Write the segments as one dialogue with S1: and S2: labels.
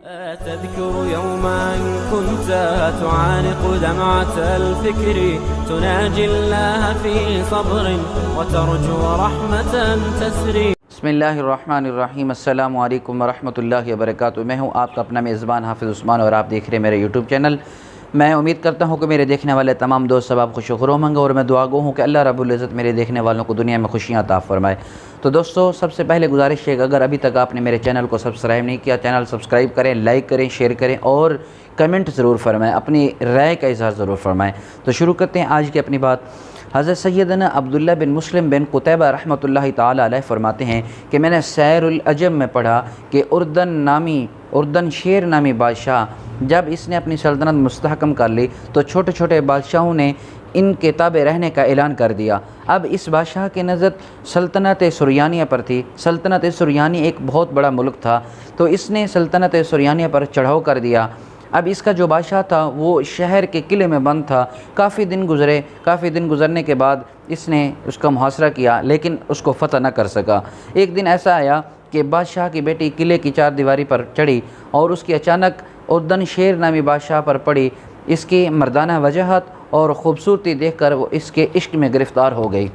S1: تذكر يوما كنت تعانق دمعة الفكر تناجي الله في صبر وترجو رحمة تسري.
S2: بسم اللہ الرحمن الرحیم. السلام علیکم ورحمۃ اللہ وبرکاتہ. میں ہوں آپ کا اپنا میزبان حافظ عثمان اور آپ دیکھ رہے ہیں میرے یوٹیوب چینل. میں امید کرتا ہوں کہ میرے دیکھنے والے تمام دوست سب آپ خوش و خرم ہوں گے اور میں دعا گو ہوں کہ اللہ رب العزت میرے دیکھنے والوں کو دنیا میں خوشیاں عطا فرمائے. تو دوستو سب سے پہلے گزارش ہے کہ اگر ابھی تک آپ نے میرے چینل کو سبسکرائب نہیں کیا، چینل سبسکرائب کریں، لائک کریں، شیئر کریں اور کمنٹ ضرور فرمائیں، اپنی رائے کا اظہار ضرور فرمائیں. تو شروع کرتے ہیں آج کی اپنی بات. حضرت سیدنا عبداللہ بن مسلم بن قتیبہ رحمۃ اللہ تعالی علیہ فرماتے ہیں کہ میں نے سیر العجم میں پڑھا کہ اردن شیر نامی بادشاہ جب اس نے اپنی سلطنت مستحکم کر لی تو چھوٹے چھوٹے بادشاہوں نے ان کے تابع رہنے کا اعلان کر دیا. اب اس بادشاہ کی نظر سلطنت سریانیہ پر تھی. سلطنت سریانی ایک بہت بڑا ملک تھا، تو اس نے سلطنت سریانیہ پر چڑھاؤ کر دیا. اب اس کا جو بادشاہ تھا وہ شہر کے قلعے میں بند تھا. کافی دن گزرنے کے بعد اس نے اس کا محاصرہ کیا لیکن اس کو فتح نہ کر سکا. ایک دن ایسا آیا کہ بادشاہ کی بیٹی قلعے کی چار دیواری پر چڑھی اور اس کی اچانک اردن شیر نامی بادشاہ پر پڑی. اس کی مردانہ وجاہت اور خوبصورتی دیکھ کر وہ اس کے عشق میں گرفتار ہو گئی.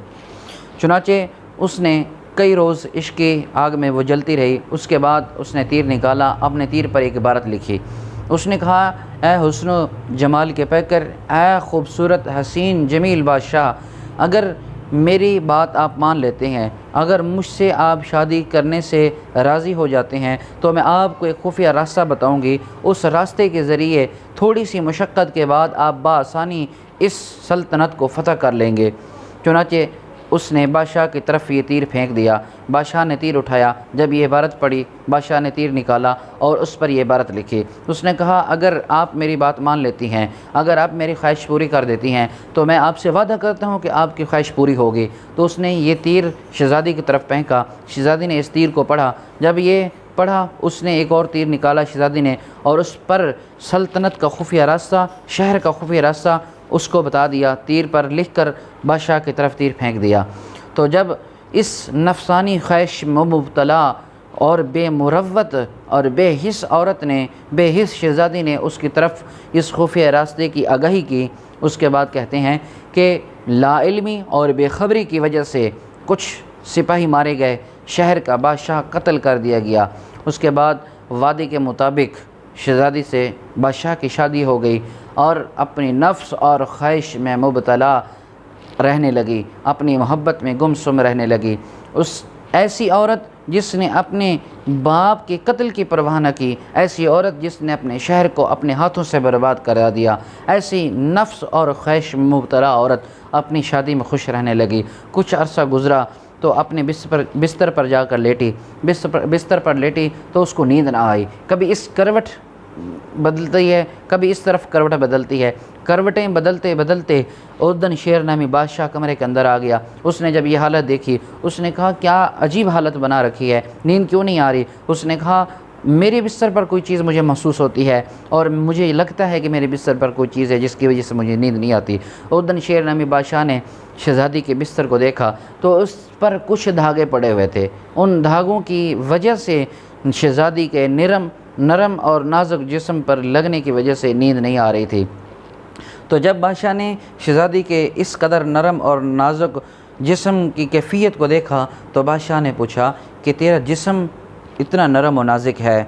S2: چنانچہ اس نے کئی روز عشق کی آگ میں وہ جلتی رہی. اس کے بعد اس نے تیر نکالا. اپنے تیر پر ایک عبارت لکھی. اس نے کہا، اے حسن و جمال کے پیکر، اے خوبصورت حسین جمیل بادشاہ، اگر میری بات آپ مان لیتے ہیں، اگر مجھ سے آپ شادی کرنے سے راضی ہو جاتے ہیں تو میں آپ کو ایک خفیہ راستہ بتاؤں گی. اس راستے کے ذریعے تھوڑی سی مشقت کے بعد آپ بآسانی اس سلطنت کو فتح کر لیں گے. چنانچہ اس نے بادشاہ کی طرف یہ تیر پھینک دیا. بادشاہ نے تیر اٹھایا. جب یہ عبارت پڑھی، بادشاہ نے تیر نکالا اور اس پر یہ عبارت لکھی. اس نے کہا، اگر آپ میری بات مان لیتی ہیں، اگر آپ میری خواہش پوری کر دیتی ہیں تو میں آپ سے وعدہ کرتا ہوں کہ آپ کی خواہش پوری ہوگی. تو اس نے یہ تیر شہزادی کی طرف پھینکا. شہزادی نے اس تیر کو پڑھا. جب یہ پڑھا اس نے ایک اور تیر نکالا شہزادی نے اور اس پر سلطنت کا خفیہ راستہ، شہر کا خفیہ راستہ اس کو بتا دیا. تیر پر لکھ کر بادشاہ کی طرف تیر پھینک دیا. تو جب اس نفسانی خواہش میں مبتلا اور بے مروت اور بے حس عورت نے، بے حس شہزادی نے اس کی طرف اس خفیہ راستے کی آگاہی کی، اس کے بعد کہتے ہیں کہ لا علمی اور بے خبری کی وجہ سے کچھ سپاہی مارے گئے، شہر کا بادشاہ قتل کر دیا گیا. اس کے بعد وعدے کے مطابق شہزادی سے بادشاہ کی شادی ہو گئی اور اپنی نفس اور خواہش میں مبتلا رہنے لگی، اپنی محبت میں گمسم رہنے لگی. اس ایسی عورت جس نے اپنے باپ کے قتل کی پرواہ نہ کی، ایسی عورت جس نے اپنے شہر کو اپنے ہاتھوں سے برباد کرا دیا، ایسی نفس اور خواہش میں مبتلا عورت اپنی شادی میں خوش رہنے لگی. کچھ عرصہ گزرا تو اپنے بستر پر جا کر لیٹی. بستر پر لیٹی تو اس کو نیند نہ آئی. کبھی اس کروٹ بدلتی ہے، کبھی اس طرف کروٹ بدلتی ہے. کروٹیں بدلتے بدلتے اردن شیر نامی بادشاہ کمرے کے اندر آ گیا. اس نے جب یہ حالت دیکھی اس نے کہا، کیا عجیب حالت بنا رکھی ہے، نیند کیوں نہیں آ رہی؟ اس نے کہا، میرے بستر پر کوئی چیز مجھے محسوس ہوتی ہے اور مجھے لگتا ہے کہ میرے بستر پر کوئی چیز ہے جس کی وجہ سے مجھے نیند نہیں آتی. اردن شیر نامی بادشاہ نے شہزادی کے بستر کو دیکھا تو اس پر کچھ دھاگے پڑے ہوئے تھے. ان دھاگوں کی وجہ سے شہزادی کے نرم اور نازک جسم پر لگنے کی وجہ سے نیند نہیں آ رہی تھی. تو جب بادشاہ نے شہزادی کے اس قدر نرم اور نازک جسم کی کیفیت کو دیکھا تو بادشاہ نے پوچھا کہ تیرا جسم اتنا نرم و نازک ہے،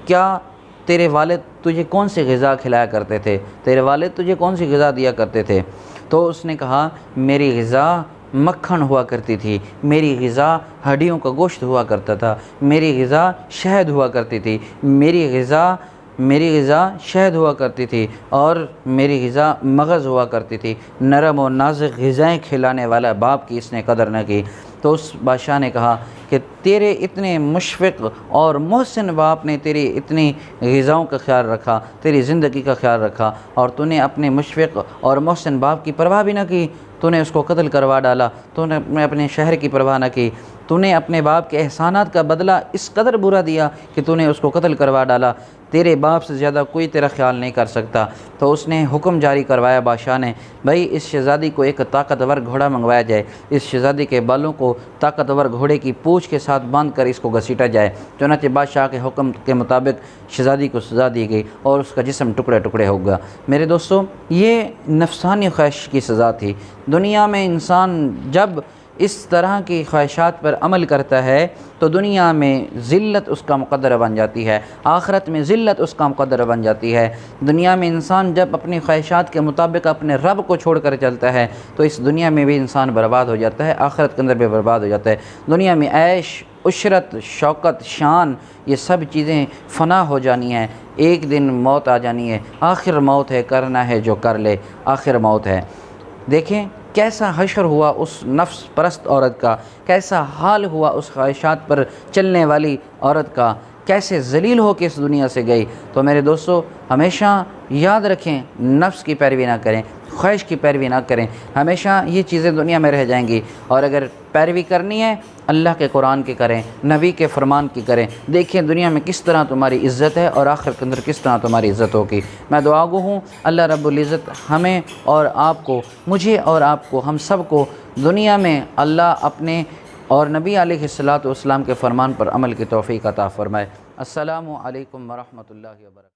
S2: کیا تیرے والد تجھے کون سی غذا کھلایا کرتے تھے؟ تیرے والد تجھے کون سی غذا دیا کرتے تھے؟ تو اس نے کہا، میری غذا مکھن ہوا کرتی تھی، میری غذا ہڈیوں کا گوشت ہوا کرتا تھا، میری غذا شہد ہوا کرتی تھی، میری غذا شہد ہوا کرتی تھی اور میری غذا مغز ہوا کرتی تھی. نرم و نازک غذائیں کھلانے والا باپ کی اس نے قدر نہ کی. تو اس بادشاہ نے کہا کہ تیرے اتنے مشفق اور محسن باپ نے تیری اتنی غذاؤں کا خیال رکھا، تیری زندگی کا خیال رکھا اور تو نے اپنے مشفق اور محسن باپ کی پرواہ بھی نہ کی. تو نے اس کو قتل کروا ڈالا. تو نے اپنے شہر کی پرواہ نہ کی. تو نے اپنے باپ کے احسانات کا بدلہ اس قدر برا دیا کہ تو نے اس کو قتل کروا ڈالا، تیرے باپ سے زیادہ کوئی تیرا خیال نہیں کر سکتا۔ تو اس نے حکم جاری کروایا بادشاہ نے، بھائی اس شہزادی کو ایک طاقتور گھوڑا منگوایا جائے، اس شہزادی کے بالوں کو طاقتور گھوڑے کی پونچھ کے ساتھ باندھ کر اس کو گھسیٹا جائے۔ چنانچہ بادشاہ کے حکم کے مطابق شہزادی کو سزا دی گئی اور اس کا جسم ٹکڑے ٹکڑے ہو گیا۔ میرے دوستو، یہ نفسانی خواہش کی سزا تھی۔ دنیا میں انسان جب اس طرح کی خواہشات پر عمل کرتا ہے تو دنیا میں ذلت اس کا مقدر بن جاتی ہے، آخرت میں ذلت اس کا مقدر بن جاتی ہے۔ دنیا میں انسان جب اپنی خواہشات کے مطابق اپنے رب کو چھوڑ کر چلتا ہے تو اس دنیا میں بھی انسان برباد ہو جاتا ہے، آخرت کے اندر بھی برباد ہو جاتا ہے۔ دنیا میں عیش، عشرت، شوکت، شان، یہ سب چیزیں فنا ہو جانی ہیں، ایک دن موت آ جانی ہے، آخر موت ہے، کرنا ہے جو کر لے، آخر موت ہے۔ دیکھیں کیسا حشر ہوا اس نفس پرست عورت کا، کیسا حال ہوا اس خواہشات پر چلنے والی عورت کا، کیسے ذلیل ہو کے اس دنیا سے گئی۔ تو میرے دوستو، ہمیشہ یاد رکھیں، نفس کی پیروی نہ کریں، خواہش کی پیروی نہ کریں، ہمیشہ یہ چیزیں دنیا میں رہ جائیں گی۔ اور اگر پیروی کرنی ہے اللہ کے قرآن کی کریں، نبی کے فرمان کی کریں۔ دیکھیں دنیا میں کس طرح تمہاری عزت ہے اور آخر کے اندر کس طرح تمہاری عزت ہوگی۔ میں دعا گو ہوں اللہ رب العزت ہمیں اور آپ کو، مجھے اور آپ کو، ہم سب کو دنیا میں اللہ اپنے اور نبی علیہ الصلوۃ والسلام کے فرمان پر عمل کی توفیق عطا فرمائے۔ السلام علیکم ورحمۃ اللہ وبرکاتہ۔